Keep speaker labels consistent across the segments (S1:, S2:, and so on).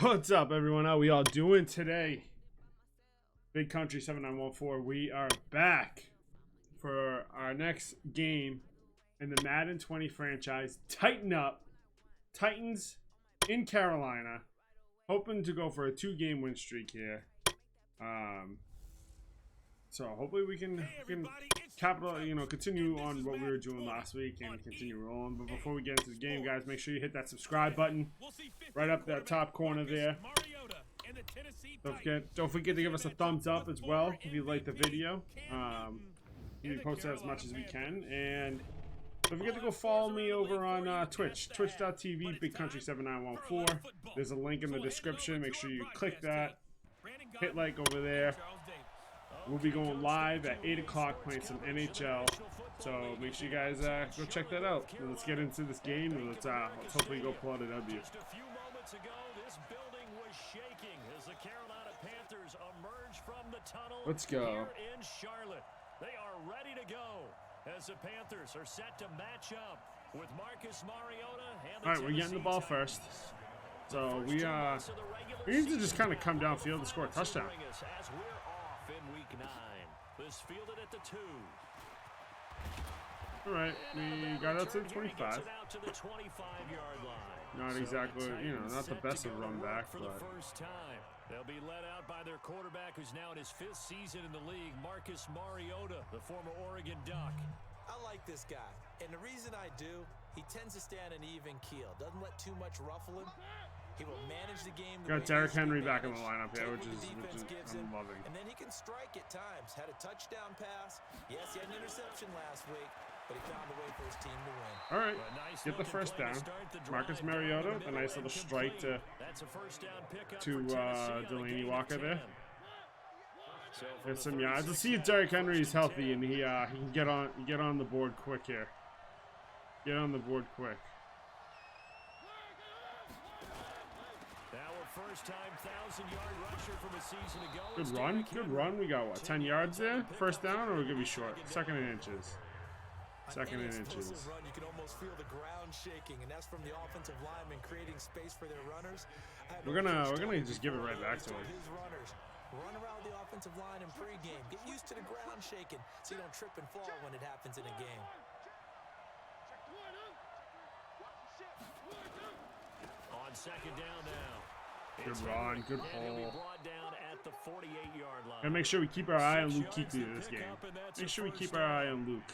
S1: What's up, everyone? How we all doing today? Big Country 7914. We are back for our next game in the Madden 20 franchise. Tighten up. Titans in Carolina. Hoping to go for a 2-game win streak here. So hopefully we can continue on what we were doing last week and continue rolling. But before we get into the game, guys, make sure you hit that subscribe button right up that top corner there. Don't forget to give us a thumbs up as well if you like the video. We post that as much as we can, and don't forget to go follow me over on Twitch, twitch.tv bigcountry7914. There's a link in the description. Make sure you click that, hit like over there. We'll be going live at 8 o'clock playing some NHL. So make sure you guys go check that out. Let's get into this game and let's hopefully go pull out a W.
S2: Just a few moments ago, this building was shaking as the Carolina Panthers emerged from the tunnel.
S1: Let's go.
S2: Here in Charlotte. They are ready to go as the Panthers are set to match up with Marcus Mariota and the
S1: All right, we're getting the ball first. So we need to just kind of come downfield and score a touchdown.
S2: As we're off in week 9. This fielded at the 2.
S1: All right, we got out to the 25.
S2: Out to the 25-yard line.
S1: Not exactly, not the best of run back,
S2: for
S1: but
S2: the first time. They'll be led out by their quarterback, who's now in his 5th season in the league, Marcus Mariota, the former Oregon Duck.
S3: I like this guy, and the reason I do, he tends to stay on an even keel. Doesn't let too much ruffle him. He will manage the game.
S1: Got Derrick Henry back in the lineup here, which is I'm loving.
S3: And then he can strike at times. Had a touchdown pass. Yes, he had an interception last week, but he found a way for his team to win.
S1: All right, get the first down. Marcus Mariota, a nice little strike to Delaney Walker there. Get some yards. Let's see if Derrick Henry is healthy and he can get on the board quick here. Get on the board quick. Good run. We got what, 10 yards there? First down, or we're gonna be short? Second and inches. Second and inches.
S3: Run, you can almost feel the ground shaking, and that's from the offensive linemen creating space for their runners.
S1: We're gonna just give it right back to him.
S3: His runners run around the offensive line in pregame. Get used to the ground shaking so you don't trip and fall when it happens in a game.
S2: On second down now.
S1: Good run, good pull.
S2: And
S1: make sure we keep our eye on Luke Kuechly this game. Make sure we keep our eye on Luke.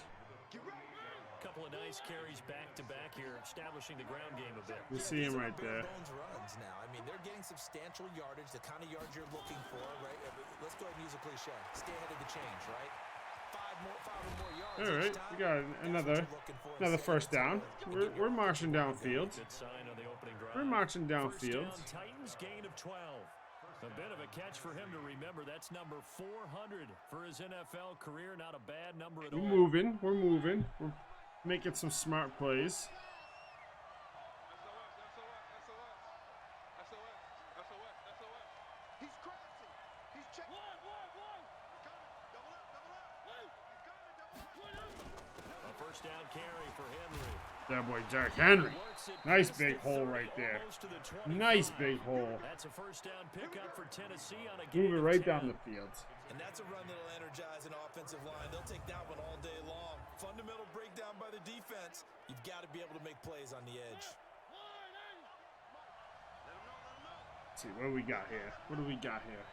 S2: Couple of nice carries back to back here, establishing the ground game a bit.
S1: We see him right there.
S3: Runs now. I mean, they're getting substantial yardage, the kind of yards you're looking for, right? Let's go ahead and use a cliche. Stay ahead of the change, right? 5 or more yards.
S1: All right, we got another first down. We're marching downfield. We're marching downfield.
S2: Titans gain of 12. A bit of a catch for him to remember. That's number 400 for his NFL career. Not a bad number at all.
S1: We're moving. We're making some smart plays.
S2: A first down carry for Henry.
S1: That boy, Derrick Henry. Nice big hole right there. Nice big hole.
S2: That's a first down pickup for Tennessee on a
S1: move it right down the field.
S3: And that's a run that'll energize an offensive line. They'll take that one all day long. Fundamental breakdown by the defense. You've got to be able to make plays on the edge.
S1: Let's see, what do we got here? What do we got here?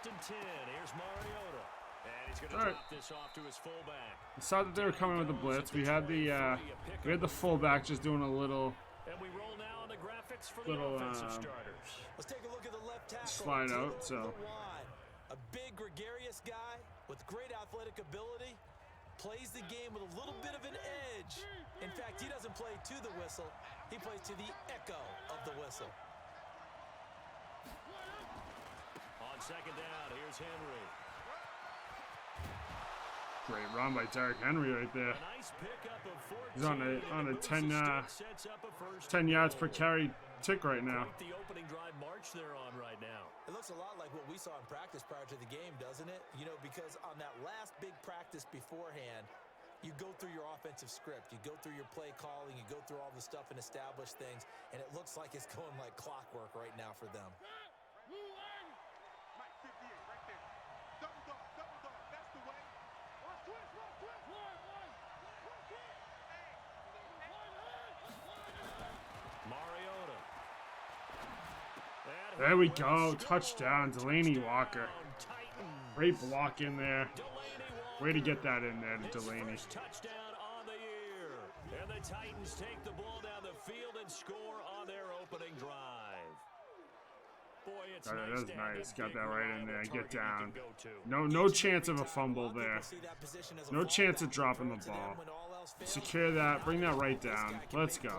S2: And 10. Here's Mariota. And he's going to drop this off to his fullback.
S1: I saw that they were coming with the blitz. We had the fullback just doing a little
S2: and we roll now on the graphics for the offensive starters.
S3: Let's take a look at the left tackle.
S1: Slide out, so
S3: a big gregarious guy with great athletic ability, plays the game with a little bit of an edge. In fact, he doesn't play to the whistle. He plays to the echo of the whistle.
S2: Second down, here's Henry.
S1: Great run by Derrick Henry right there.
S2: Nice pickup of 14.
S1: He's on a 10 yards per carry tick right now.
S2: The opening drive, march they're on right now.
S3: It looks a lot like what we saw in practice prior to the game, doesn't it? You know, because on that last big practice beforehand, you go through your offensive script, you go through your play calling, you go through all the stuff and establish things, and it looks like it's going like clockwork right now for them.
S1: There we go. Touchdown, Delaney Walker. Great block in there. Way to get that in there to Delaney.
S2: Touchdown on the year. And the Titans take the ball down the field and score on their opening drive. Boy, it's
S1: That's nice. Got that right in there. Get down. No chance of a fumble there. No chance of dropping the ball. Secure that. Bring that right down. Let's go.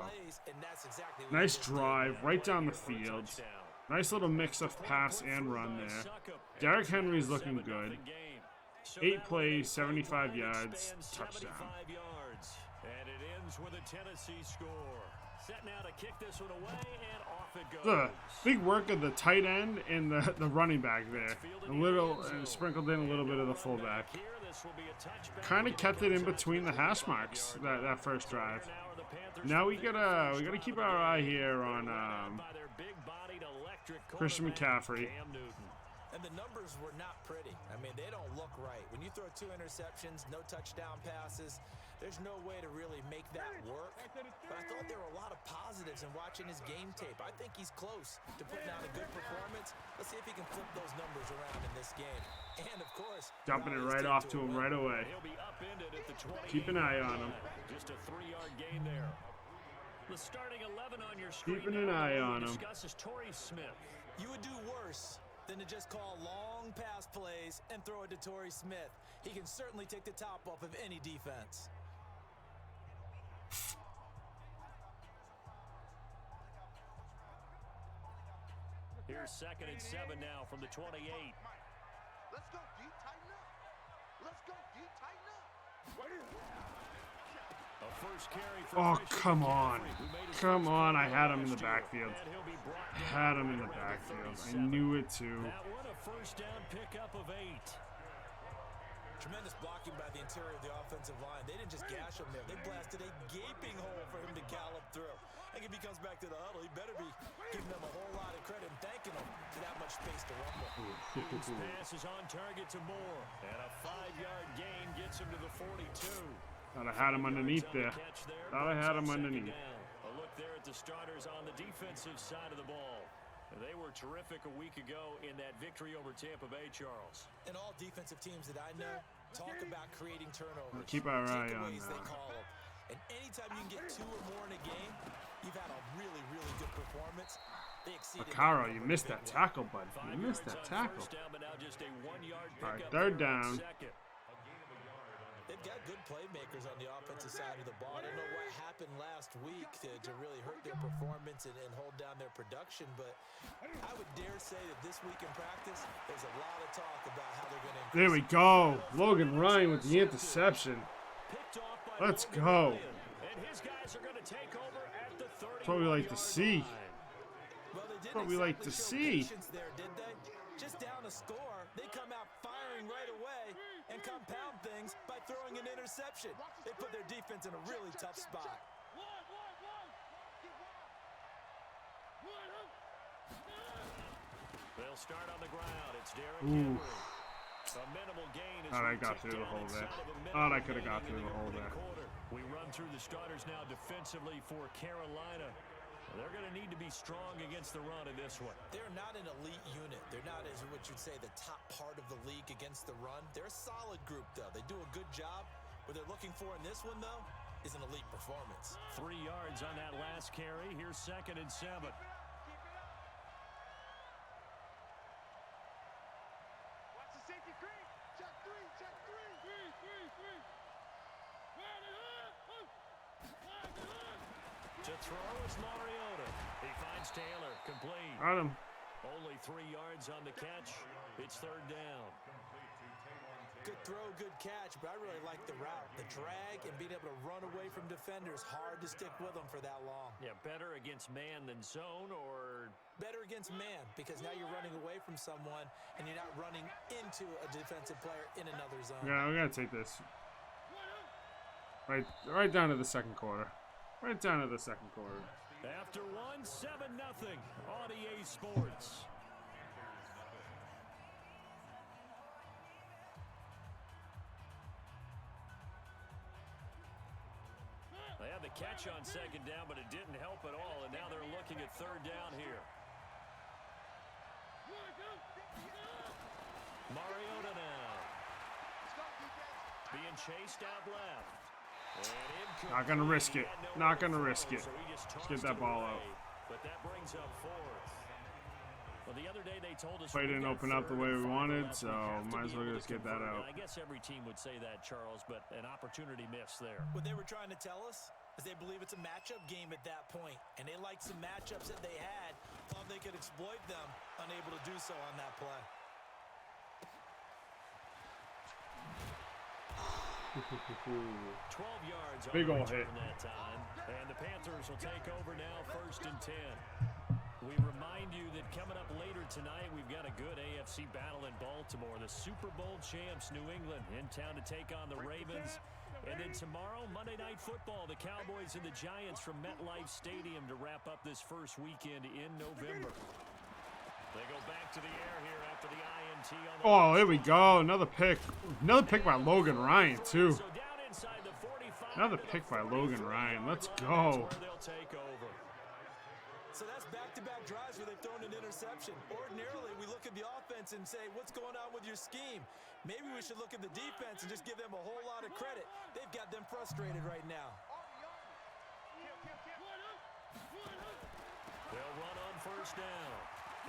S1: Nice drive. Right down the field. Nice little mix of pass and run there. Derrick Henry's looking good. 8 plays, 75 yards, touchdown.
S2: And it ends with a Tennessee score. Set now to kick this one away, and off it goes.
S1: Big work of the tight end and the running back there. A little sprinkled in a little bit of the fullback. Kind of kept it in between the hash marks that first drive. Now we gotta keep our eye here on Christian McCaffrey.
S3: And the numbers were not pretty. I mean, they don't look right. When you throw 2 interceptions, no touchdown passes, there's no way to really make that work. But I thought there were a lot of positives in watching his game tape. I think he's close to putting out a good performance. Let's see if he can flip those numbers around in this game. And, of course,
S1: dumping it right off to him right away. Keep an eye on him.
S2: Just a 3-yard gain there. The starting 11 on your screen.
S1: Keeping an eye on him.
S2: Torrey Smith.
S3: You would do worse than to just call long pass plays and throw it to Torrey Smith. He can certainly take the top off of any defense.
S2: Here's 2nd and 7 now from the 28.
S4: Let's go, D, tighten up. Let's go, D, tighten up.
S2: A first carry for
S1: Oh, come on. Come on. I had him in the backfield. I had him in the backfield. I knew it too.
S2: That one a first down pickup of 8.
S3: Tremendous blocking by the interior of the offensive line. They didn't just gash him there. They blasted a gaping hole for him to gallop through. I think if he comes back to the huddle, he better be giving them a whole lot of credit and thanking them for that much space to rumble.
S2: His pass is on target to Moore. And a 5-yard gain gets him to the 42.
S1: Thought I had him underneath there. Thought I had him underneath.
S2: A look there at the starters on the defensive side of the ball. They were terrific a week ago in that victory over Tampa Bay, Charles.
S3: And all defensive teams that I know talk about creating turnovers.
S1: We'll keep our eye on
S3: they call them. And anytime you can get 2 or more in a game, you've had a really, really good performance. They exceeded.
S1: Macaro, you missed that tackle, bud. You missed that tackle. All right, 3rd down.
S3: They've got good playmakers on the offensive side of the ball. I don't know what happened last week to really hurt their performance and hold down their production, but I would dare say that this week in practice, there's a lot of talk about how they're going to.
S1: There we go. Logan Ryan with the interception. Let's go. That's what we like to see. That's what we like to see.
S3: Just down a score, they come out firing right away and compound things by throwing an interception. They put their defense in a really tough spot.
S2: They'll start on the ground. It's Derrick Henry. A minimal gain.
S1: Thought I got through the hole there. Thought I could have got through the hole there.
S2: We run through the starters now defensively for Carolina. They're going to need to be strong against the run in this one.
S3: They're not an elite unit. They're not, as what you'd say, the top part of the league against the run. They're a solid group, though. They do a good job. What they're looking for in this one, though, is an elite performance.
S2: 3 yards on that last carry. Here's 2nd and 7.
S4: Watch the safety creep. Check 3, check 3. 3.
S2: To throw is Mariota. He finds Taylor. Complete.
S1: Got him.
S2: Only 3 yards on the catch. It's 3rd down.
S3: Good throw, good catch, but I really like the route. The drag and being able to run away from defenders, hard to stick with them for that long.
S2: Yeah, better against man than zone, or
S3: better against man, because now you're running away from someone and you're not running into a defensive player in another zone.
S1: Yeah, we gotta take this. Right down to the second quarter. Right down to the second quarter.
S2: After one, 7-0 on EA Sports. They had the catch on second down, but it didn't help at all, and now they're looking at third down here. Mariota now. Being chased out left.
S1: Not gonna risk it. Not gonna risk it. Let's get that ball out.
S2: But that brings up fourth. Well, the other day they told us
S1: play didn't open up the way we wanted, so might as well just get that out.
S2: I guess every team would say that, Charles, but an opportunity missed there.
S3: What they were trying to tell us is they believe it's a matchup game at that point, and they liked some matchups that they had, thought they could exploit them, unable to do so on that play.
S2: 12 yards
S1: big
S2: on
S1: ol' hit
S2: that time, and the Panthers will take over now, 1st and 10. We remind you that coming up later tonight, we've got a good AFC battle in Baltimore. The Super Bowl champs, New England, in town to take on the Ravens. And then tomorrow, Monday Night Football, the Cowboys and the Giants from MetLife Stadium to wrap up this first weekend in November. They go back to the air here after the INT on the
S1: oh, here we go. Another pick. Another pick by Logan Ryan, too.
S2: So down inside the 45.
S1: Another pick by Logan Ryan. Let's go.
S2: They'll take over.
S3: So that's back-to-back drives where they've thrown an interception. Ordinarily, we look at the offense and say, what's going on with your scheme? Maybe we should look at the defense and just give them a whole lot of credit. They've got them frustrated right now.
S2: They'll run on 1st down.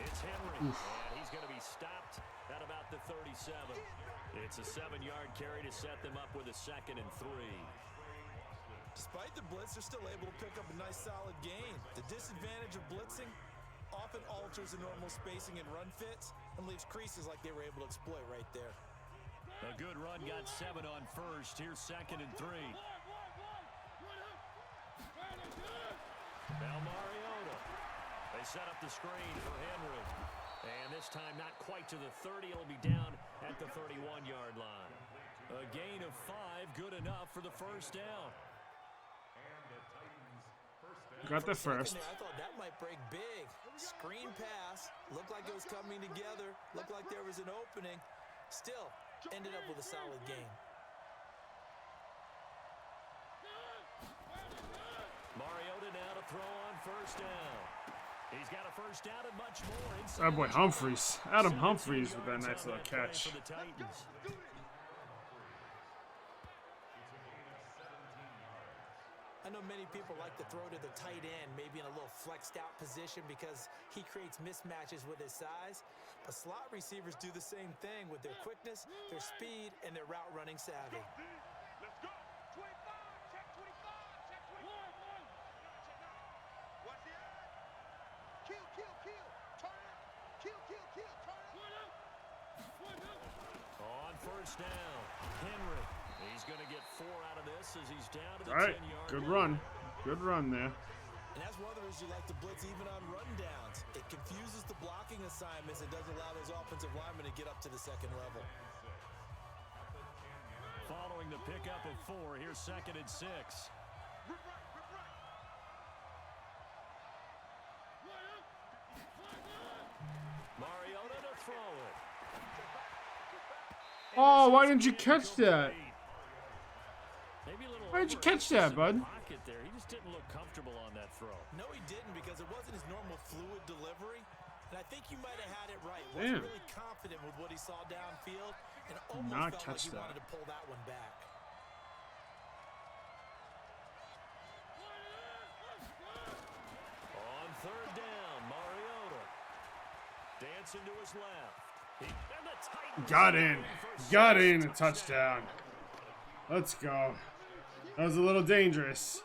S2: It's Henry, and he's going to be stopped at about the 37. It's a 7-yard carry to set them up with a 2nd and 3.
S3: Despite the blitz, they're still able to pick up a nice solid gain. The disadvantage of blitzing often alters the normal spacing and run fits and leaves creases like they were able to exploit right there.
S2: A good run, got 7 on 1st. Here's 2nd and 3. Now Mariota. They set up the screen for Henry. And this time not quite to the 30. It'll be down at the 31-yard line. A gain of 5, good enough for the 1st down.
S1: Got the first.
S3: I thought that might break big. Screen pass. Looked like it was coming together. Looked like there was an opening. Still, ended up with a solid gain.
S2: Mariota now to throw on 1st down. He's got a 1st down and much more.
S1: That boy Humphries. Adam Humphries with that nice little catch.
S2: For the Titans.
S3: I know many people like to throw to the tight end, maybe in a little flexed out position because he creates mismatches with his size. But slot receivers do the same thing with their quickness, their speed, and their route running savvy.
S4: Let's go. 25, check 25, check 25. What's the ad? Kill, kill, kill. Turn it. Kill, kill, kill. Turn it.
S2: On 1st down, Henry. He's going to get 4 out of this as he's down to the
S1: All right,
S2: 10-yard
S1: good
S2: line.
S1: run. Good run there.
S3: And that's one of the reasons you like to blitz even on run downs. It confuses the blocking assignments and doesn't allow those offensive linemen to get up to the 2nd level.
S2: Following the pickup of 4, here's 2nd and 6. Mariota to throw it.
S1: Oh, why didn't you catch that?
S2: Maybe a little
S1: Why did you catch that, bud?
S2: pocket there. He just didn't look comfortable on that throw.
S3: No, he didn't because it wasn't his normal fluid delivery. And I think you might have had it right.
S1: Damn.
S3: Wasn't really confident with what he saw downfield and almost
S1: Not
S3: felt
S1: catch
S3: like he
S1: that.
S3: wanted to pull that one back.
S2: On 3rd down, Mariota dancing to his left. And the Titans
S1: Got in.
S2: for
S1: Got
S2: 6.
S1: in. A touchdown. Let's go. That was a little dangerous.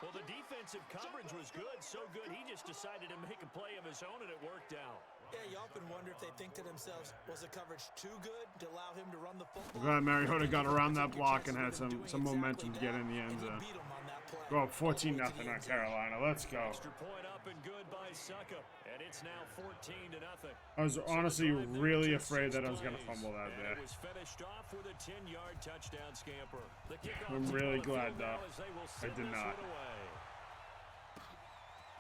S2: Well, the defense defensive coverage was good, so good he just decided to make a play of his own, and it worked out.
S3: Yeah, you often wonder if they think to themselves, was the coverage too good to allow him to run the football?
S1: Glad Mariota got around that block and had some momentum to get in the end zone. Go up 14-0 on Carolina. Let's go.
S2: Extra point up and good by Succa, and it's now 14-0.
S1: I was honestly really afraid that I was going to fumble that there.
S2: It was finished off with a 10-yard touchdown scamper.
S1: I'm really glad, though, I did not.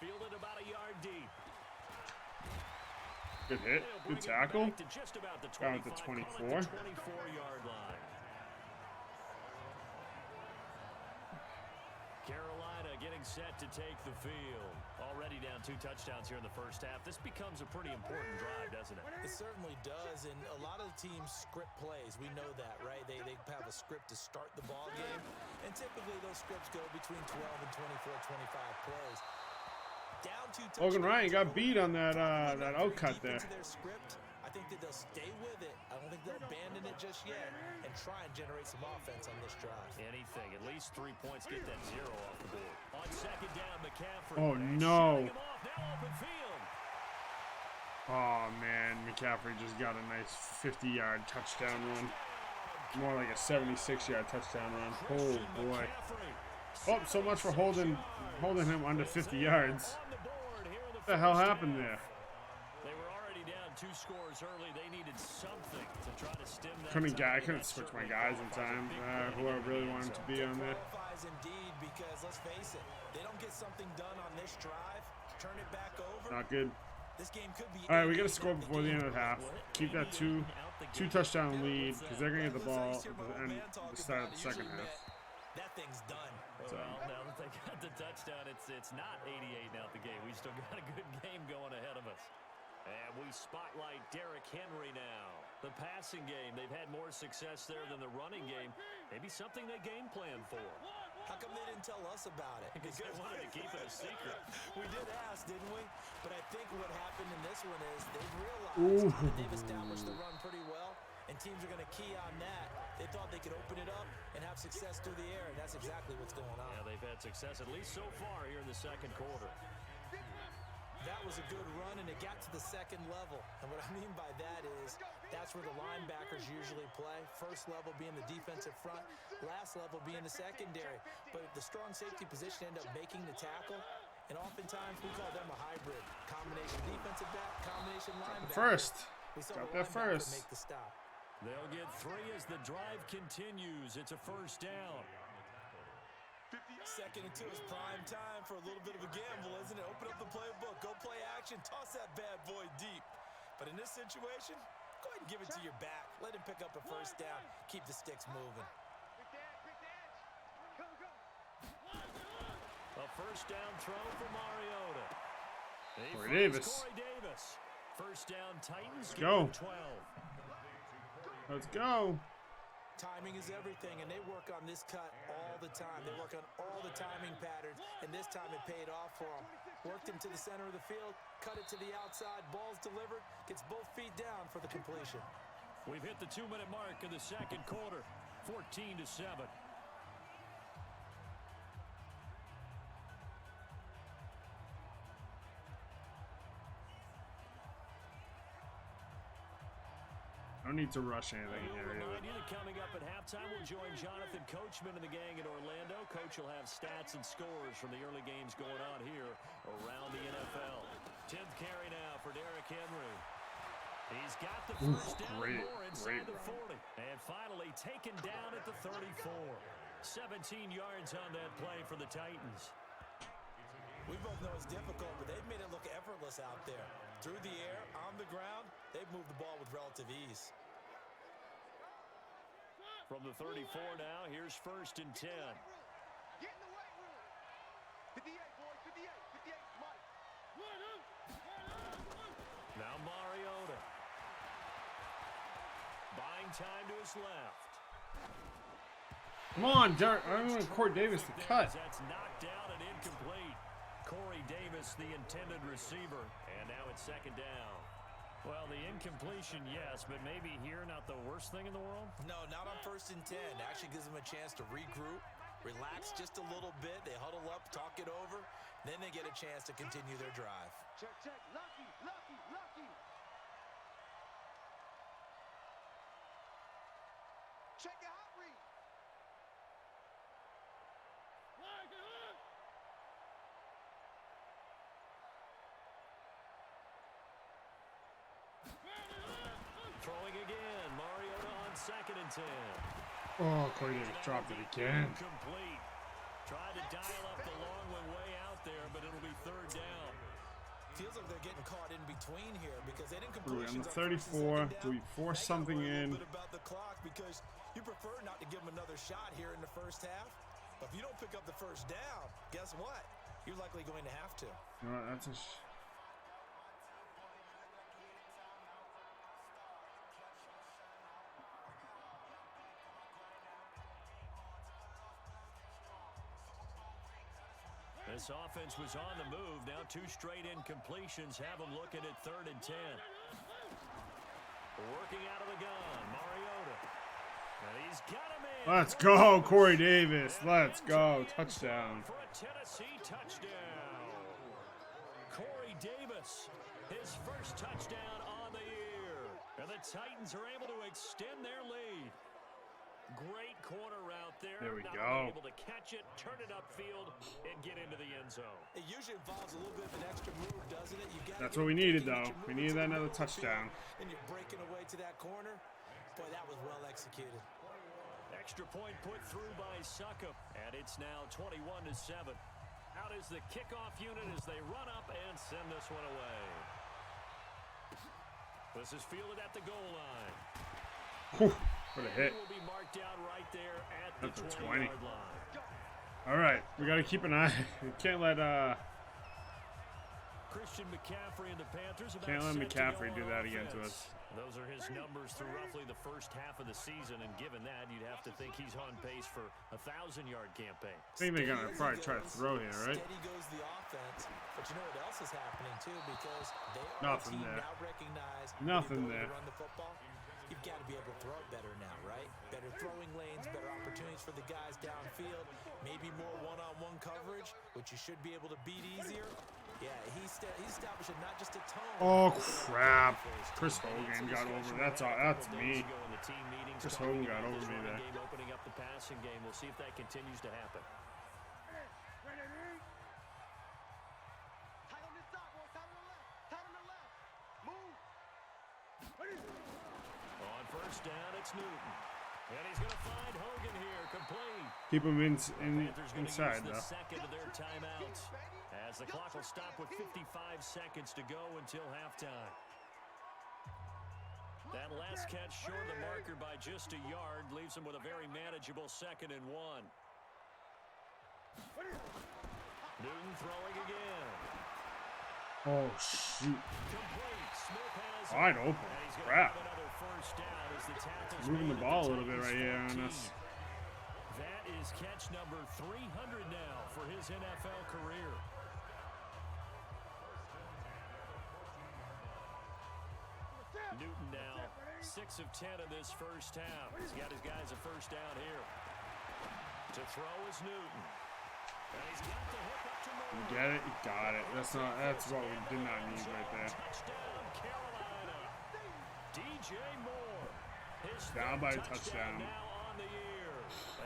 S2: Fielded about a yard deep.
S1: Good hit. Good tackle.
S2: Down
S1: at the 24.
S2: 24-yard line. Carolina getting set to take the field. Already down 2 touchdowns here in the first half. This becomes a pretty important drive, doesn't it?
S3: It certainly does, and a lot of the teams script plays. We know that, right? They have a script to start the ball game, and typically those scripts go between 12 and 24, 25 plays. Down 2 touchdowns.
S1: Logan Ryan got beat on that out cut there.
S3: Their script, I think that they'll stay with it. I don't think they'll abandon it just yet and try and generate some offense on this drive.
S2: Anything, at least 3 points, get that 0 off the board. On second down, McCaffrey.
S1: Oh no.
S2: Now open field.
S1: Oh man, McCaffrey just got a nice 50-yard touchdown run. More like a 76-yard touchdown run. Oh boy. Oh, so much for holding him under 50 yards. What the hell happened there?
S2: They were already down 2 scores early. They needed something to try to stem that.
S1: I couldn't switch my guys in time. Whoever really wanted to be on there.
S3: Indeed, because let's face it, they don't get something done on this drive, turn it back over.
S1: Not good.
S3: This game could be.
S1: All right, we got to score before the end of the half. Keep that two touchdown lead because they're gonna get the ball at the start of the second half.
S3: That thing's done.
S2: Well, now that they got the touchdown, it's not 88 now at the game. We still got a good game going ahead of us. And we spotlight Derrick Henry now. The passing game, they've had more success there than the running game. Maybe something they game plan for.
S3: How come they didn't tell us about it?
S2: Because they wanted to keep it a secret.
S3: We did ask, didn't we? But I think what happened in this one is they've realized that they've established the run pretty well, and teams are going to key on that. They thought they could open it up and have success through the air, and that's exactly what's going on.
S2: Yeah, they've had success, at least so far here in the second quarter.
S3: That was a good run, and it got to the second level. And what I mean by that is that's where the linebackers usually play. First level being the defensive front, last level being the secondary. But the strong safety position end up making the tackle, and oftentimes we call them a hybrid. Combination defensive back, combination linebacker.
S1: First.
S3: We saw
S1: Got
S3: the
S1: there first.
S3: make the stop.
S2: They'll get 3 as the drive continues. It's a first down.
S3: Second and 2 is prime time for a little bit of a gamble, isn't it? Open up the playbook, go play action, toss that bad boy deep. But in this situation, go ahead and give it to your back. Let him pick up a first down. Keep the sticks moving.
S2: A first down throw for Mariota.
S1: Corey Davis.
S2: First down, Titans.
S1: Let's go.
S2: 12.
S1: Let's go.
S3: Timing is everything, and they work on this cut all the time. They work on all the timing patterns, and this time it paid off for them. Worked him to the center of the field, cut it to the outside, ball's delivered, gets both feet down for the completion.
S2: We've hit the 2-minute mark in the second quarter, 14-7.
S1: I don't need to rush anything here.
S2: Remind you that coming up at halftime, we'll join Jonathan Coachman and the gang in Orlando. Coach will have stats and scores from the early games going on here around the NFL. 10th carry now for Derrick Henry. He's got the first down more inside the 40. And finally taken down at the 34. 17 yards on that play for the Titans.
S3: We both know it's difficult, but they've made it look effortless out there. Through the air, on the ground, they've moved the ball with relative ease.
S2: From the 34 now, here's first and 10.
S4: Get in the weight room. 58, boys, 58, 58, Mike.
S2: Now Mariota. Buying time to his left.
S1: Come on, Derek. I don't want Corey Davis to cut.
S2: That's knocked down and incomplete. Corey Davis, the intended receiver. And now it's second down. Well, the incompletion, yes, but maybe here not the worst thing in the world?
S3: No, not on first and 10. Actually gives them a chance to regroup, relax just a little bit. They huddle up, talk it over. Then they get a chance to continue their drive.
S4: Check, check. Lucky, lucky, lucky. Check your hot read.
S2: Throwing again. Mariota on 2nd and 10.
S1: Oh, Corey Davis dropped it again.
S2: Complete. Tried to dial up the long one way out there, but it'll be 3rd down.
S3: Feels like they're getting caught in between here because they didn't
S1: Ooh,
S3: complete
S1: on the 34, do we force something in?
S3: About the clock because you prefer not to give them another shot here in the first half. But if you don't pick up the first down, guess what? You're likely going to have to.
S1: You know what, that's a
S2: This offense was on the move. Now 2 straight incompletions have them looking at 3rd and 10. Working out of the gun, Mariota. And he's got him in.
S1: Let's go, Corey Davis. Let's go. Touchdown.
S2: For a Tennessee touchdown. Corey Davis, his first touchdown on the year. And the Titans are able to extend their lead. Great corner route there.
S1: There we
S2: Not
S1: go.
S2: able to catch it, turn it upfield, and get into the end zone.
S3: It usually involves a little bit of an extra move, doesn't it?
S1: That's what we needed, though. We needed another touchdown.
S3: And you're breaking away to that corner. Boy, that was well executed.
S2: Extra point put through by Succop, and it's now 21-7. Out is the kickoff unit as they run up and send this one away. This is fielded at the goal line.
S1: Whew, what a hit.
S2: Will be marked down right there at the
S1: That's a
S2: 20-yard
S1: 20.
S2: line.
S1: All right, we got to keep an eye. We can't let
S2: Christian McCaffrey and the Panthers about
S1: Can't let
S2: set to
S1: McCaffrey
S2: go
S1: do
S2: on
S1: that again to
S2: offense.
S1: us.
S2: Those are his numbers through roughly the first half of the season, and given that, you'd have to think he's on pace for a 1,000-yard campaign.
S1: I think they're going to probably try to throw here, right?
S3: Steady goes the offense, but you know what else is happening too? Because they are
S1: Nothing
S3: a team
S1: there.
S3: now recognized
S1: Nothing
S3: the ability
S1: there.
S3: to run the football. You've got to be able to throw it better now, right? Better throwing lanes, better opportunities for the guys downfield, maybe more one-on-one coverage, which you should be able to beat easier. Yeah, he's establishing not just a tone.
S1: Oh, crap. Chris Hogan got over. That's me. Chris Hogan got over me there.
S2: Opening up the passing game. We'll see if that continues to happen.
S4: Tight on this side, boy. Tight on the left. Tight on the left. Move.
S2: On first down, it's Newton. And he's going to find Hogan here, complete.
S1: Keep him
S2: Panthers gonna
S1: inside,
S2: use the
S1: though.
S2: second of their timeouts as the clock will stop with 55 seconds to go until halftime. That last catch short of the marker by just a yard leaves him with a very manageable 2nd and 1. Newton throwing again.
S1: Oh, shoot.
S2: Complete. Smith has it.
S1: Wide open.
S2: And he's gonna
S1: Crap.
S2: have another first down as the tackle's
S1: Moving
S2: made
S1: the
S2: at
S1: ball a little bit
S2: Titans'
S1: right here on
S2: 14.
S1: us.
S2: That is catch number 300 now for his NFL career. Newton now 6 of 10 in this first half. He's got his guys a first down here. To throw is Newton. And he's got the hook up to Moore.
S1: You get it? You got it. That's what we did not need right there.
S2: Touchdown, Carolina. DJ Moore. His
S1: Down
S2: third
S1: by a touchdown.
S2: now on the year.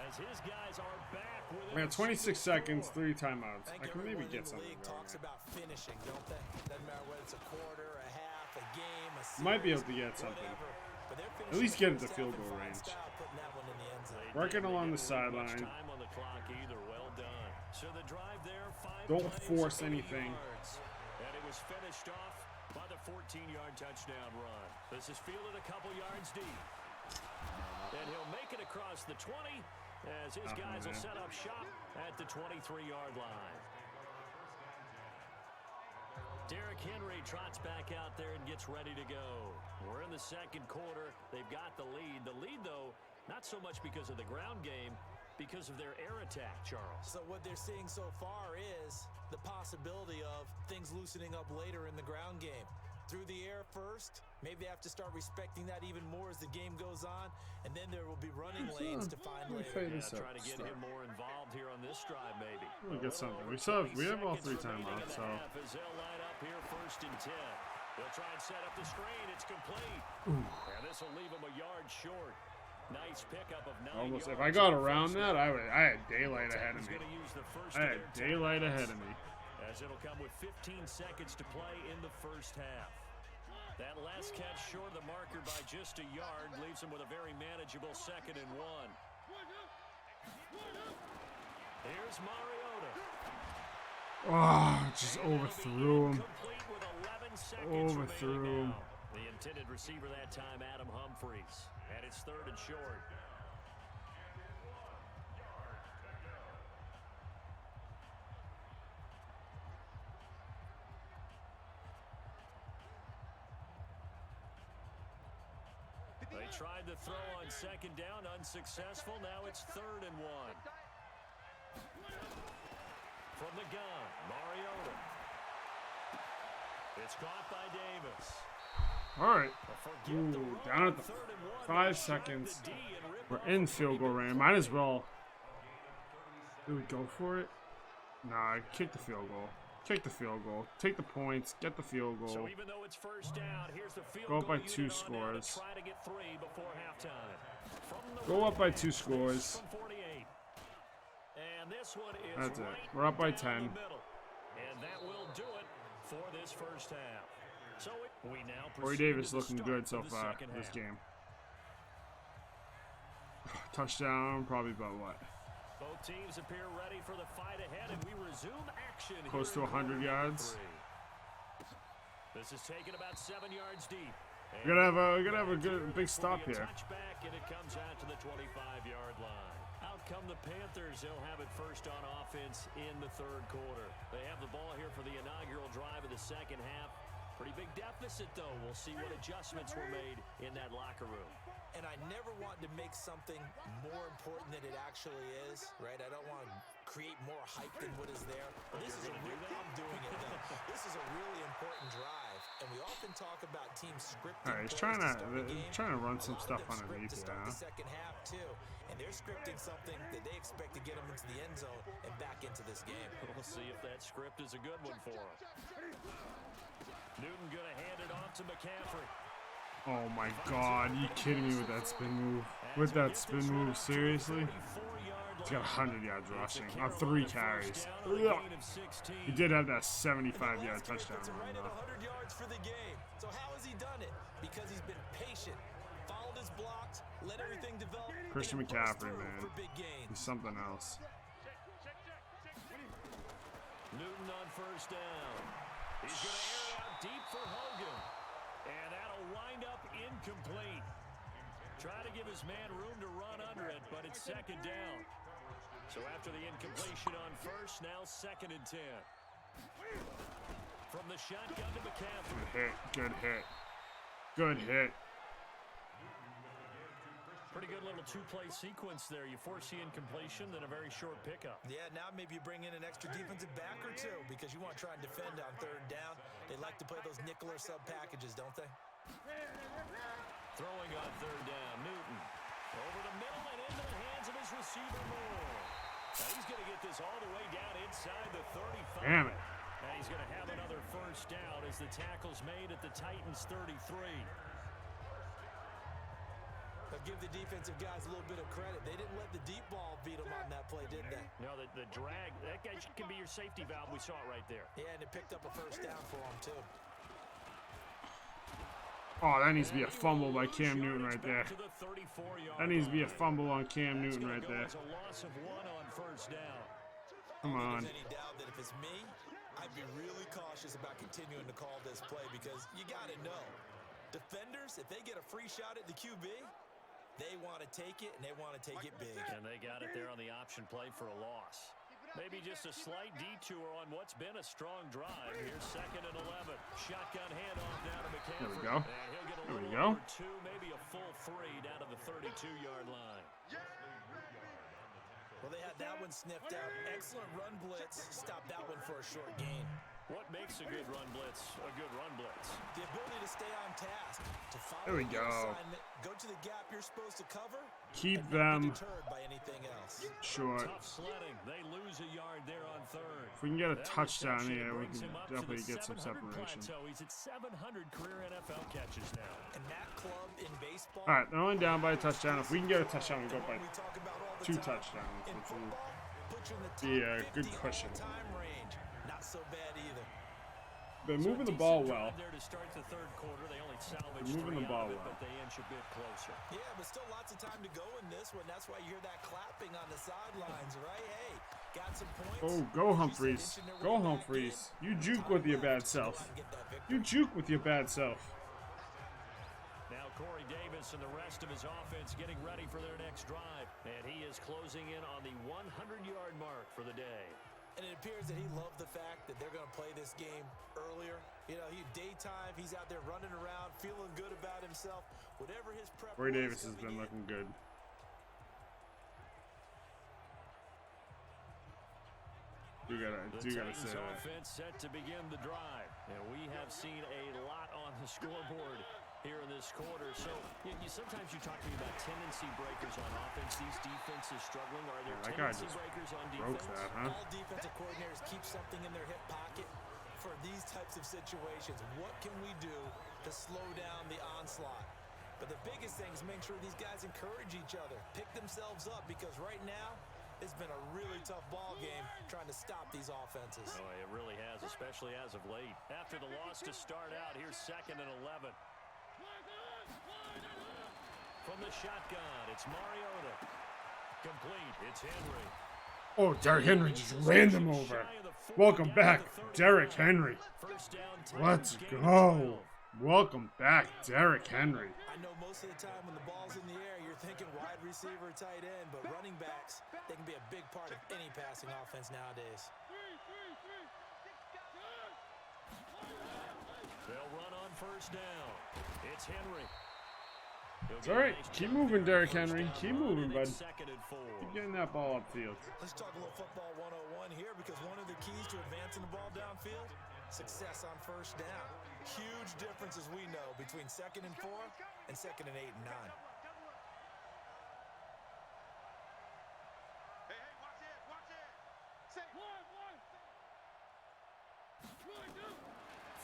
S2: As his guys are back with
S1: We got 26 seconds, 3 timeouts. I can maybe get something
S3: league
S1: going
S3: talks
S1: here.
S3: about finishing, don't they? Doesn't matter whether it's a quarter, a half, a game, a series,
S1: Might be able to get something.
S3: whatever. But they're
S1: At least
S3: finishing
S1: get
S3: the
S1: it to
S3: first
S1: field
S3: half
S1: goal
S3: in fine
S1: range.
S3: style, putting that one in the end zone.
S1: Working
S2: They
S1: along the
S2: didn't leave much
S1: sideline.
S2: time on the clock either. Well done. So the drive there, 5
S1: Don't
S2: plays,
S1: force
S2: 80
S1: anything.
S2: yards. And it was finished off by the 14-yard touchdown run. This is fielded a couple yards deep. And he'll make it across the 20 as his guys will set up shop at the 23-yard line. Derrick Henry trots back out there and gets ready to go. We're in the second quarter. They've got the lead. The lead, though, not so much because of the ground game, because of their air attack, Charles.
S3: So what they're seeing so far is the possibility of things loosening up later in the ground game. through the air first. Maybe they have to start respecting that even more as the game goes on, and then there will be running lanes to find later.
S2: Trying to get him more involved here on this drive, maybe.
S1: We'll get something. We have all 3 timeouts, so.
S2: As they'll line up here 1st and 10. They'll try and set up the screen. It's complete. And this will leave them a yard short. Nice pickup of 9
S1: Almost.
S2: yards.
S1: If I got around that, I had daylight ahead of me. I had daylight ahead of me.
S2: As it'll come with 15 seconds to play in the first half. That last catch short of the marker by just a yard leaves them with a very manageable 2nd and 1. Here's Mariota.
S1: Oh, just overthrew him. Overthrew him.
S2: The intended receiver that time, Adam Humphries. And it's 3rd and short. They tried to throw on 2nd down, unsuccessful. Now it's 3rd and 1. From the gun, Mariota. It's caught by Davis.
S1: All right. Ooh, down at the 5 seconds. We're in field goal range. Might as well. Do we go for it? Nah, kick the field goal. Kick the field goal. Take the points. Get the field goal.
S2: So even though it's 1st down, here's the field
S1: Go up by
S2: goal
S1: 2
S2: unit on now to
S1: scores.
S2: try to get 3 before halftime. From the
S1: Go up by
S2: right,
S1: 2 scores.
S2: from 48. And this one is
S1: That's it.
S2: right
S1: We're up by
S2: down
S1: 10.
S2: the middle. And that will do it for this first half. So we now
S1: Corey
S2: proceed
S1: Davis
S2: to the
S1: looking
S2: start
S1: good so
S2: of the
S1: far
S2: second
S1: this
S2: half.
S1: game. Touchdown, probably about what?
S2: Both teams appear ready for the fight ahead, and we resume action.
S1: Close
S2: here
S1: to
S2: in
S1: 100
S2: quarter
S1: yards.
S2: 3. This is taken about 7 yards deep.
S1: We're gonna have a good big stop here.
S2: Touchback, and it comes out to the 25-yard line. Out come the Panthers. They'll have it first on offense in the 3rd quarter. They have the ball here for the inaugural drive of the second half. Pretty big deficit, though. We'll see what adjustments were made in that locker room.
S3: And I never want to make something more important than it actually is, right? I don't want to create more hype than what is there. This is I'm doing it, though. This is a really important drive, and we often talk about teams scripting.
S1: All right, he's trying to run some stuff underneath
S3: to
S1: it,
S3: start
S1: huh?
S3: the second half too, and they're scripting something that they expect to get them into the end zone and back into this game.
S2: We'll see if that script is a good one for them. Newton going to hand it off to McCaffrey.
S1: Oh my God, you kidding me with that spin move? With that spin move, seriously? He's got 100 yards rushing on 3 carries. Ugh. He did have that 75-yard touchdown run,
S3: Right at
S1: though.
S3: 100 yards for the game. So how has he done it? Because he's been patient, followed his blocks, let everything develop.
S1: Christian
S3: and burst
S1: McCaffrey,
S3: through
S1: man.
S3: for big gains.
S1: He's something else.
S2: Newton on 1st down. He's going to air it out deep for Hogan. And that'll wind up incomplete. Try to give his man room to run under it, but it's 2nd down. So after the incompletion on 1st, now 2nd and 10. From the shotgun to McCaffrey.
S1: Good hit. Good hit. Good hit.
S2: Pretty good little 2-play sequence there. You force the incompletion, then a very short pickup.
S3: Yeah, now maybe you bring in an extra defensive back or 2 because you want to try and defend on 3rd down. They like to play those nickel or sub packages, don't they?
S2: Throwing on 3rd down, Newton. Over the middle and into the hands of his receiver, Moore. Now he's going to get this all the way down inside the 35.
S1: Damn it.
S2: And he's going to have another 1st down as the tackle's made at the Titans' 33.
S3: But give the defensive guys a little bit of credit. They didn't let the deep ball beat them on that play, did they?
S2: No, the drag, that guy can be your safety valve. We saw it right there.
S3: Yeah, and it picked up a 1st down for them, too.
S1: Oh, that needs to be a fumble by Cam Newton right there. That needs to be a fumble on Cam Newton right there.
S2: A loss of 1 on 1st down.
S1: Come on.
S3: There's any doubt that if it's me, I'd be really cautious about continuing to call this play because you got to know, defenders, if they get a free shot at the QB, they want to take it, and they want to take it big.
S2: And they got it there on the option play for a loss. Maybe just a slight detour on what's been a strong drive. Here's 2nd and 11. Shotgun handoff down to McCaffrey.
S1: There we go.
S2: And he'll get a
S1: There we
S2: little
S1: go.
S2: over 2, maybe a full 3 down to the 32-yard line.
S3: Well, they had that one sniffed out. Excellent run blitz. Stopped that one for a short gain.
S2: What makes a good run blitz a good run blitz?
S3: The ability to stay on task, to follow
S1: There we
S3: your
S1: go.
S3: assignment, go to the gap you're supposed to cover,
S1: Keep
S3: and not be
S1: them
S3: deterred by anything else.
S1: short.
S2: Tough sledding. They lose a yard there on third.
S1: If we can get a
S2: That
S1: touchdown
S2: reception
S1: here, we
S2: brings
S1: can
S2: him up to
S1: definitely
S2: the
S1: get some
S2: 700
S1: separation.
S2: plateau. He's at 700 career NFL catches now.
S3: And that club in baseball.
S1: All right, they're only down by a touchdown. If we can get a touchdown, we go by
S3: we talk about all the
S1: 2
S3: time,
S1: touchdowns,
S3: in
S1: which will
S3: football, put you in the top
S1: be a good
S3: 50
S1: cushion.
S3: all-time range. Not so bad either.
S1: They're
S2: So
S1: moving the
S2: decent
S1: ball
S2: drive
S1: well.
S2: There to start the third quarter. They only salvaged
S1: They're moving the
S2: 3
S1: ball
S2: out of it,
S1: well.
S2: but they inch a bit closer.
S3: Yeah, but still lots of time to go in this one. That's why you hear that clapping on the sidelines, right? Hey, got some points.
S1: Oh, go Humphreys. Go Humphreys. You juke with your bad self. You juke with your bad self.
S2: Now Corey Davis and the rest of his offense getting ready for their next drive. And he is closing in on the 100-yard mark for the day.
S3: And it appears that he loved the fact that they're going to play this game earlier. You know, daytime, he's out there running around, feeling good about himself. Whatever his prep
S1: Corey
S3: was
S1: Davis has
S3: coming
S1: been
S3: in,
S1: looking good. You gotta
S2: Titans
S1: say that.
S2: offense set to begin the drive. And we have seen a lot on the scoreboard here in this quarter. So sometimes you talk to me about tendency breakers on offense. These defenses struggling. Are there
S1: That guy
S2: tendency
S1: just
S2: breakers on
S1: broke
S2: defense?
S1: that, huh?
S3: all defensive coordinators keep something in their hip pocket for these types of situations. What can we do to slow down the onslaught? But the biggest thing is make sure these guys encourage each other, pick themselves up, because right now it's been a really tough ball game trying to stop these offenses.
S2: Oh, it really has, especially as of late. After the loss to start out, here's 2nd and 11. From the shotgun, it's Mariota. Complete, it's Henry.
S1: Oh, Derrick Henry just ran them over. Welcome back, Derrick Henry.
S2: First down,
S1: Let's
S2: Titans, gain
S1: go.
S2: 12.
S1: Welcome back, Derrick Henry.
S3: I know most of the time when the ball's in the air, you're thinking wide receiver, tight end, but running backs, they can be a big part of any passing offense nowadays.
S2: They'll run on first down. It's Henry.
S1: It's all right. Keep moving, Derrick Henry. Keep moving, bud.
S2: 2nd and 4.
S1: Keep getting that ball upfield.
S3: Let's talk a little football 101 here, because one of the keys to advancing the ball downfield, success on first down. Huge difference, as we know, between 2nd and 4 and 2nd and 8 and 9.
S4: Hey, watch it, watch it. Say one.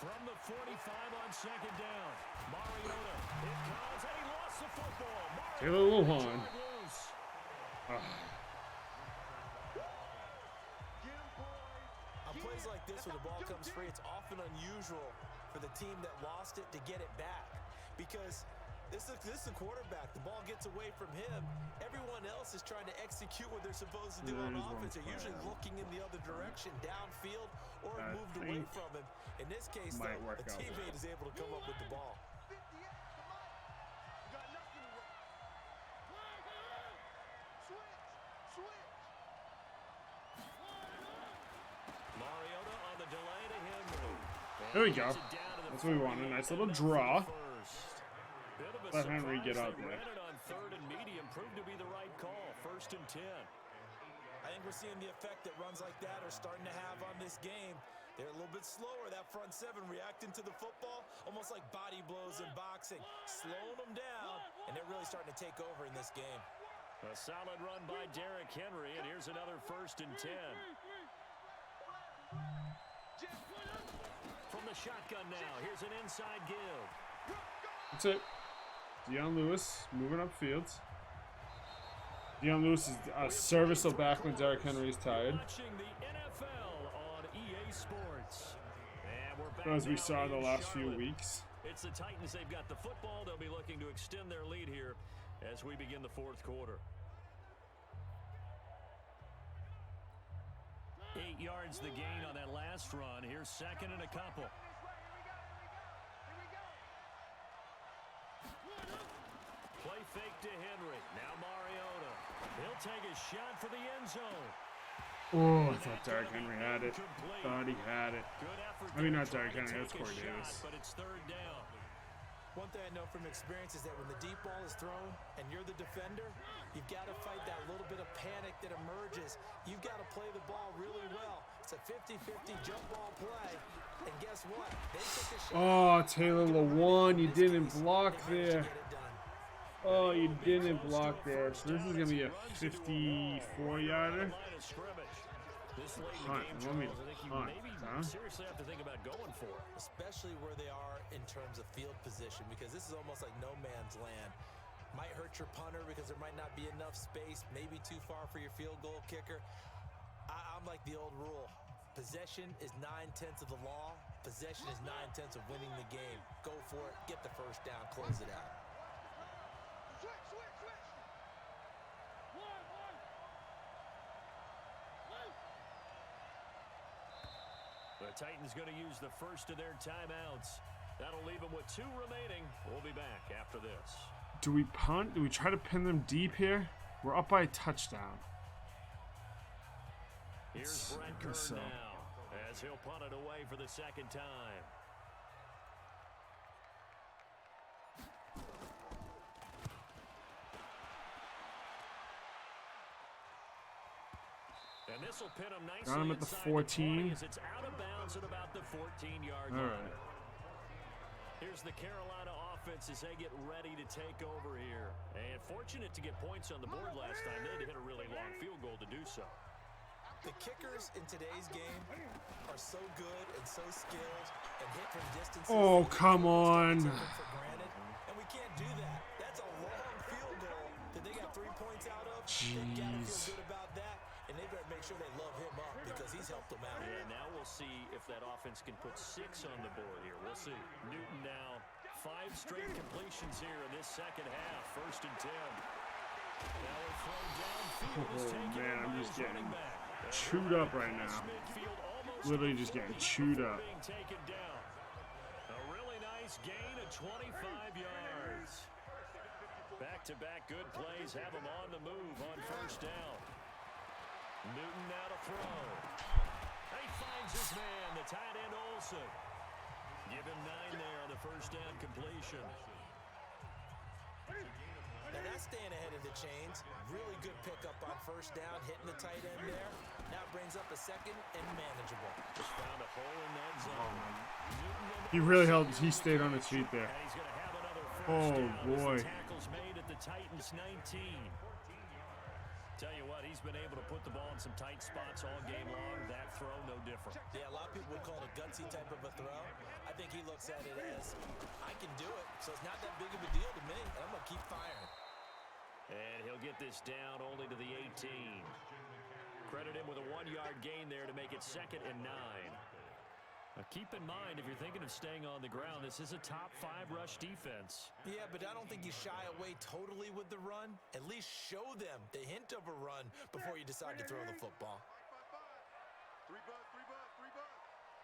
S2: From the 45 on 2nd down. Mariota. It comes, and he lost the football.
S1: Taylor Luhan.
S3: On plays like this where the ball comes free, it's often unusual for the team that lost it to get it back, because this is the quarterback. The ball gets away from him. Everyone else is trying to execute what they're supposed to do on offense. They're usually looking in the other direction, downfield, or moved away from him. In this case, though, a teammate is able to come up with the ball.
S2: Mariota on the delay to Henry.
S1: There we go. That's what we want. A nice little draw. Let Henry get out there.
S2: Ran it on 3rd and medium. Proved to be the right call. 1st and 10.
S3: I think we're seeing the effect that runs like that are starting to have on this game. They're a little bit slower, that front 7 reacting to the football, almost like body blows in boxing, slowing them down, and they're really starting to take over in this game.
S2: A solid run by Derrick Henry, and here's another 1st and 10. From the shotgun now, here's an inside give.
S1: That's it. Deion Lewis moving upfield. Deion Lewis is a serviceable back when Derrick Henry is tired.
S2: Watching the NFL on EA Sports. And we're back
S1: As we
S2: now
S1: saw in the
S2: in
S1: last few
S2: Charlotte.
S1: weeks.
S2: It's the Titans. They've got the football. They'll be looking to extend their lead here as we begin the 4th quarter. 8 yards the gain on that last run. Here's 2nd and a couple. Play fake to Henry. Now Mariota. He'll take a shot for the end zone.
S1: Oh, I thought Derrick Henry had it. Thought he had it.
S2: Good effort.
S1: I mean,
S2: there
S1: not Derrick
S2: trying to
S1: Henry, that's
S2: take a
S1: Corey
S2: shot,
S1: Davis.
S2: But it's 3rd down.
S3: One thing I know from experience is that when the deep ball is thrown and you're the defender, you've got to fight that little bit of panic that emerges. You've got to play the ball really well. It's a 50-50 jump ball play. And guess what? They took a shot.
S1: Oh, Taylor Lewan, you didn't block there. Oh, you didn't block there. So this is going to be a 54-yarder. Hunt. You want me to hunt, huh?
S2: Seriously have to think about going for it.
S3: Especially where they are in terms of field position, because this is almost like no man's land. Might hurt your punter because there might not be enough space, maybe too far for your field goal kicker. I'm like the old rule. Possession is 9/10 of the law. Possession is 9/10 of winning the game. Go for it, get the first down, close it out.
S2: The Titans going to use the first of their timeouts. That'll leave them with 2 remaining. We'll be back after this.
S1: Do we punt? Do we try to pin them deep here? We're up by a touchdown.
S2: Here's Brent Kern now, as he'll punt it away for the second time. And this will pin him nicely.
S1: Got him at the 14.
S2: It's out of bounds at about the 14-yard line.
S1: All right.
S2: Here's the Carolina offense as they get ready to take over here. And fortunate to get points on the board last time. They had to hit a really long field goal to do so.
S3: The kickers in today's game are so good and so skilled and hit from distances.
S1: Oh, come on.
S3: For granted, and we can't do that. That's a long field goal that they got 3 points out of. They gotta feel good about that, and they better make sure they love him up because he's helped them out.
S2: Yeah, now we'll see if that offense can put 6 on the board here. We'll see. Newton now 5 straight completions here in this second half. 1st and 10. Now we're thrown downfield.
S1: Oh man, I'm just getting chewed up right now. Literally just getting chewed up.
S2: A really nice gain of 25 yards. Back-to-back good plays have him on the move on 1st down. Newton now to throw. He finds his man, the tight end Olsen. Give him 9 there on the 1st down completion.
S3: Now that's staying ahead of the chains. Really good pickup on 1st down, hitting the tight end there. Now brings up a 2nd and manageable.
S2: Just found a hole in that zone.
S1: He really held. He stayed on his feet there.
S2: And he's going to have another 1st
S1: Oh
S2: down
S1: boy.
S2: as the tackle's made at the Titans 19. Tell you what, he's been able to put the ball in some tight spots all game long. That throw, no different.
S3: Yeah, a lot of people would call it a gutsy type of a throw. I think he looks at it as, I can do it, so it's not that big of a deal to me, and I'm going to keep firing.
S2: And he'll get this down only to the 18. Credit him with a 1-yard gain there to make it 2nd and 9. Now keep in mind, if you're thinking of staying on the ground, this is a top 5 rush defense.
S3: Yeah, but I don't think you shy away totally with the run. At least show them the hint of a run before you decide to throw the football.
S4: 3 bucks, 3 bucks, 3 bucks.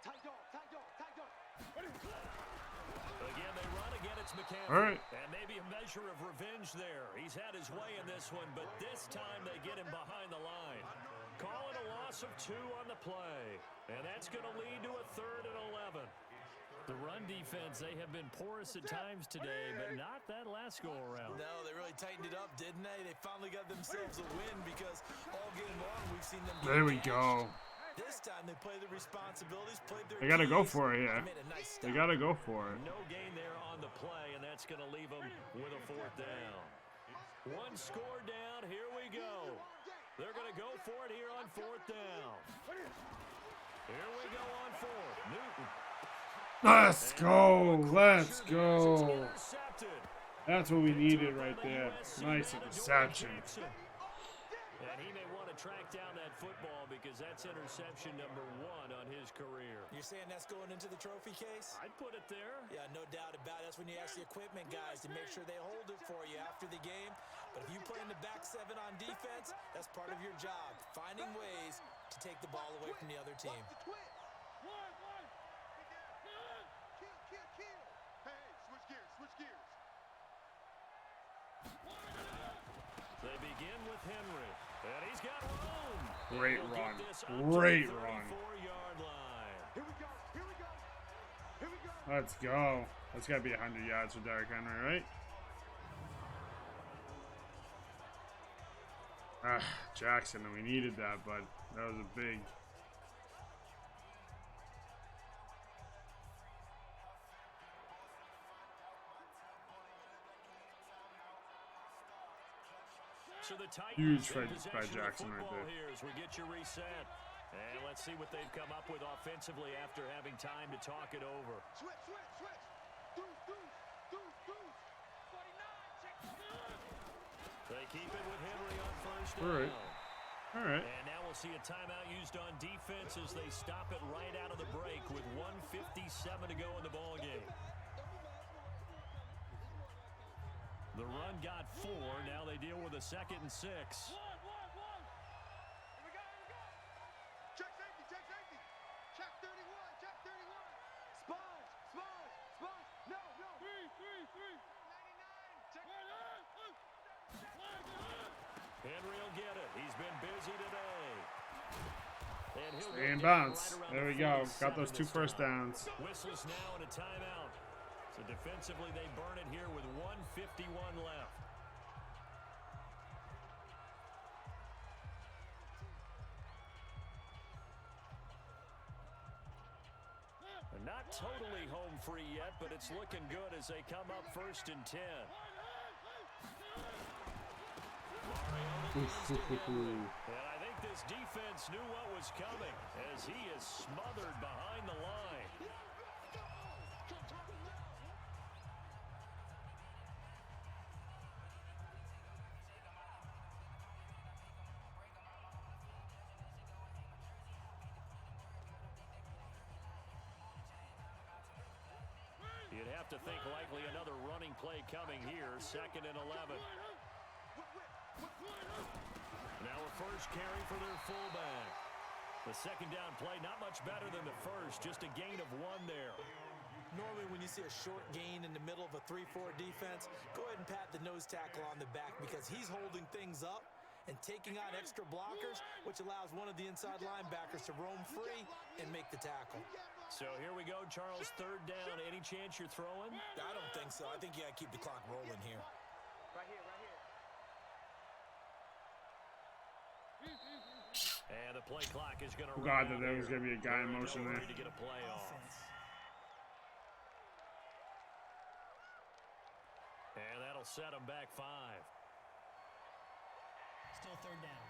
S4: Tight dog, tight dog, tight dog.
S2: Again, they run again. It's McCaffrey.
S1: All right.
S2: And maybe a measure of revenge there. He's had his way in this one, but this time they get him behind the line. Call it a loss of 2 on the play. And that's going to lead to a 3rd and 11. The run defense, they have been porous at times today, but not that last go-around.
S3: No, they really tightened it up, didn't they? They finally got themselves a win because all game long we've seen them.
S1: There we go.
S3: This time they played the responsibilities, played their
S1: They gotta go
S3: keys,
S1: for it, yeah.
S3: and made a nice
S1: They
S3: stop.
S1: gotta go for it.
S2: No gain there on the play, and that's going to leave them with a 4th down. 1 score down. Here we go. They're going to go for it here on 4th down. Here we go on 4th. Newton.
S1: Let's go. Let's go. That's what we needed right there. Nice interception.
S2: And he may want to track down that football because that's interception number 1 on his career.
S3: You're saying that's going into the trophy case?
S2: I'd put it there.
S3: Yeah, no doubt about it. That's when you ask the equipment guys to make sure they hold it for you after the game. But if you play in the back 7 on defense, that's part of your job, finding ways to take the ball away from the other team.
S4: Kill, kill. Hey, switch gears, switch gears.
S2: They begin with Henry, and he's got room.
S1: Great
S2: He'll
S1: run.
S2: get this up to the
S1: Great run.
S2: 34-yard line.
S4: Here we go, here we go, here we go.
S1: Let's go. That's got to be 100 yards for Derrick Henry, right? Ah, Jackson, we needed that, but that was a big...
S2: So the
S1: Huge
S2: Titans
S1: fight by Jackson right there.
S2: here as we get you reset. And let's see what they've come up with offensively after having time to talk it over.
S4: Switch, switch, switch. Deuce, deuce, deuce, deuce. 49, check.
S2: They keep it with Henry on first down.
S1: All right. All right.
S2: And now we'll see a timeout used on defense as they stop it right out of the break with 1:57 to go in the ball game. The run got 4. Now they deal with a 2nd and 6.
S4: Here we go, here we go. Check safety, check safety. Check 31, check 31. Sponge, sponge, sponge. No, no. 3. 99, check.
S2: Henry will get it. He's been busy today. And he'll
S1: Stay in
S2: go down
S1: bounds.
S2: right around
S1: There we
S2: the
S1: go.
S2: 47
S1: Got those 2
S2: this
S1: first
S2: time.
S1: downs.
S2: Whistles now and a timeout. So defensively, they burn it here with 1:51 left. They're not totally home free yet, but it's looking good as they come up 1st and 10. And I think this defense knew what was coming as he is smothered behind the line. You'd have to think likely another running play coming here, 2nd and 11. Now a first carry for their fullback. The 2nd down play, not much better than the first, just a gain of 1 there.
S3: Normally when you see a short gain in the middle of a 3-4 defense, go ahead and pat the nose tackle on the back because he's holding things up and taking out extra blockers, which allows one of the inside linebackers to roam free and make the tackle.
S2: So here we go, Charles, 3rd down. Any chance you're throwing?
S3: I don't think so. I think you got to keep the clock rolling here.
S4: Right here, right here.
S2: And the play clock is going to
S1: Forgot that there was going to be a guy in motion there.
S2: To get a play off. And that'll set them back 5.
S5: Still 3rd down.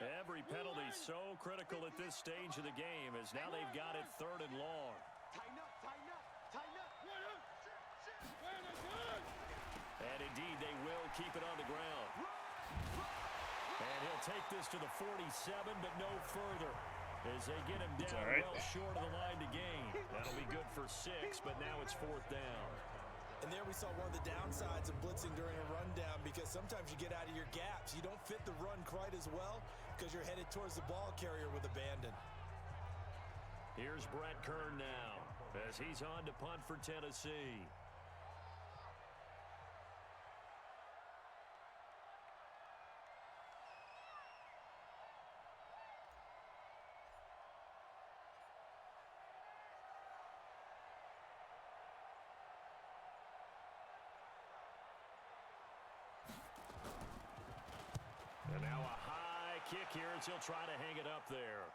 S2: Every penalty so critical at this stage of the game as now they've got it 3rd and long.
S4: Tighten up, tighten up, tighten up.
S2: And indeed, they will keep it on the ground. And he'll take this to the 47, but no further. As they get him down well short of the line to gain. That'll be good for 6, but now it's 4th down.
S3: And there we saw one of the downsides of blitzing during a rundown because sometimes you get out of your gaps. You don't fit the run quite as well because you're headed towards the ball carrier with abandon.
S2: Here's Brett Kern now as he's on to punt for Tennessee. And now a high kick here as he'll try to hang it up there.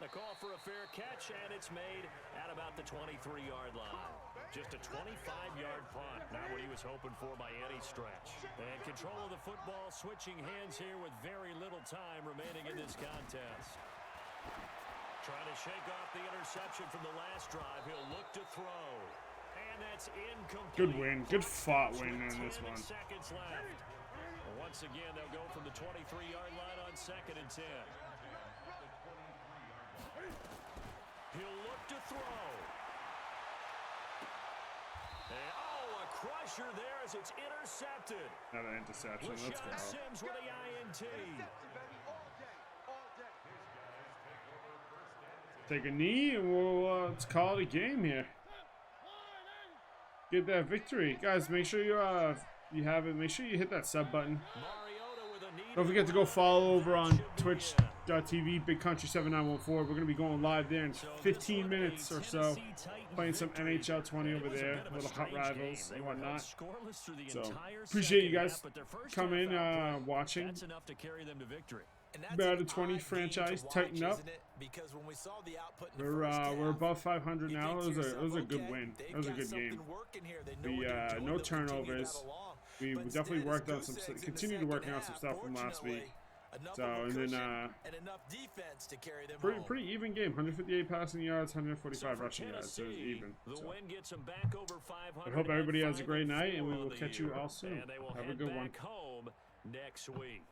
S2: The call for a fair catch, and it's made at about the 23-yard line. Just a 25-yard punt. Not what he was hoping for by any stretch. And control of the football switching hands here with very little time remaining in this contest. Trying to shake off the interception from the last drive. He'll look to throw. And that's incomplete.
S1: Good win. Good fought win on this one.
S2: Seconds left. Once again, they'll go from the 23-yard line on 2nd and 10. He'll look to throw. And, a crusher there as it's intercepted.
S1: Another interception. Let's go.
S2: Sims with the INT.
S1: Take a knee and we'll let's call it a game here. Get that victory. Guys, make sure you you haven't, make sure you hit that sub button.
S2: Mariota with a knee
S1: Don't forget to go follow over on twitch.tv, Big Country 7914. We're going to be going live there in 15 minutes or so, playing some NHL 20 over there, little hot rivals and whatnot. So, appreciate you guys coming, watching.
S2: That's enough to carry them to victory.
S1: Madden 20 franchise, tighten up. We're above 500 now. It was a good win. It was a good game. We no turnovers. We definitely worked on some, continued to work on some stuff from last week. So, and then pretty even game. 158 passing yards, 145 rushing yards. So it was even. So. I hope everybody has a great night, and we will catch you all soon. Have a good one.
S2: Next week.